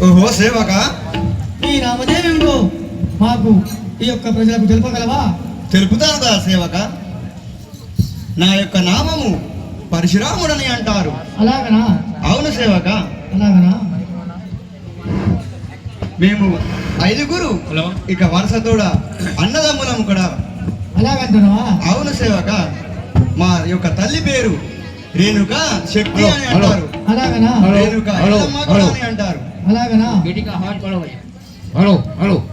ఓహో సేవక, ఈ నామధేయంలో మాకు ఈ యొక్క ప్రజలకు తెలుపగలవా? తెలుపుతాను కదా సేవక. నా యొక్క నామము పరశురాముడని అంటారు. అలాగనా? అవును సేవక. అలాగనా? మేము 5గురు ఇక వరుసతోడ అన్నదమ్ములము కూడా. అలాగంటున్నావా? అవును సేవక. మా యొక్క తల్లి పేరు రేణుక శక్తి అని అంటారు. అలాగనా? రేణుక ఎల్లమ్మ కూడా అని అంటారు. అలాగనా?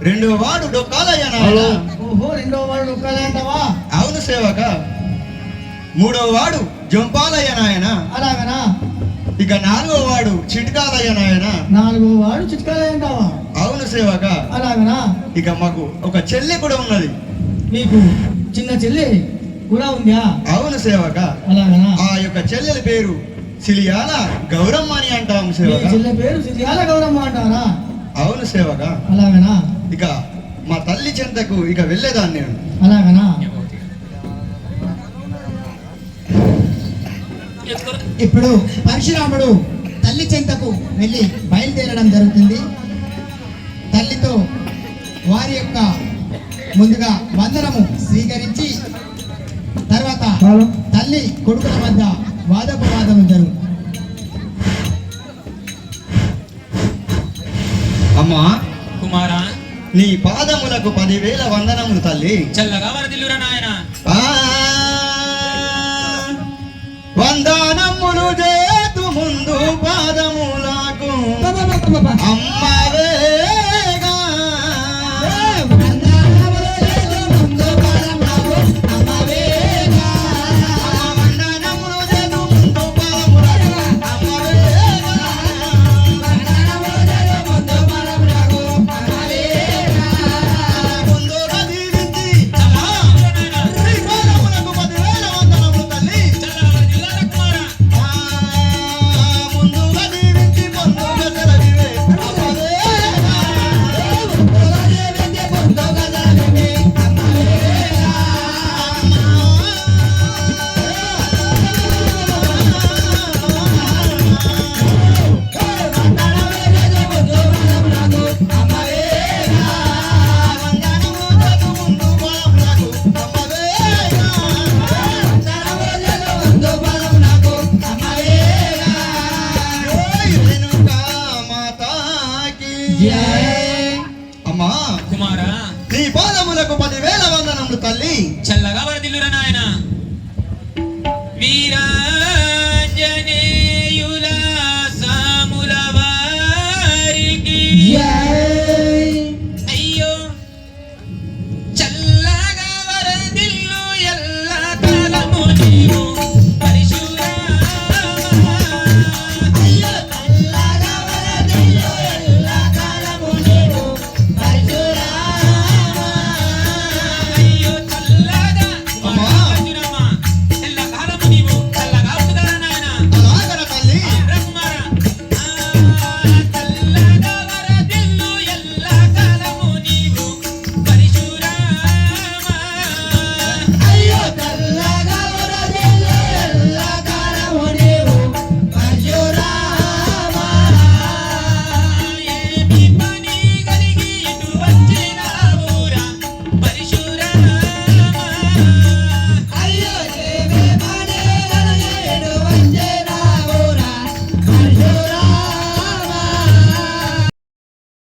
రెండో వాడు డొక్కాలయ్య నాయన. ఓహో, రెండో వాడు ఒక్కలేంటవా? అవును సేవక. మూడో వాడు జొంపాలయ్య నాయన. అలాగనా? ఇక 4వ వాడు చిట్కాలయ్య నాయన. నాలుగో వాడు చిట్కాలేంటావా? అవును సేవక. అలాగనా? ఇక మాకు ఒక చెల్లి కూడా ఉన్నది. మీకు చిన్న చెల్లి కూడా ఉందా? అవును సేవక. అలాగనా? ఆ యొక్క చెల్లెలి పేరు సిలియాల గౌరమ్మ అని అంటాము మీ సేవక. చెల్లె పేరు సిద్ధియాల గౌరమ్మ అంటారా? అవును సేవక. అలాగనా? ఇక మా తల్లి చెంతకు ఇక వెళ్ళేదాన్ని నేను. అలాగనా? ఇప్పుడు పరశురాముడు తల్లి చెంతకు వెళ్ళి బయలుదేరడం జరుగుతుంది. తల్లితో వారి యొక్క ముందుగా వందనము స్వీకరించి తర్వాత తల్లి కొడుకుల మధ్య వాదోపవాదం జరుగుతుంది. అమ్మా కుమారా, నీ పాదములకు 10,000 వందనములు తల్లి. చల్లగా వరదిల్లురా నాయన. ఆ వందనములు చేతు ముందు పాదములకు అమ్మవేగా. వందనములు చేతు ముందు పాదములకు అమ్మవేగా. ముందుగా దీవించి నీ పాదములకు 10,000 వందనములు తల్లి. ముందుగా దీవించి ముందుగా సెలవివే అమ్మవేగా. జయ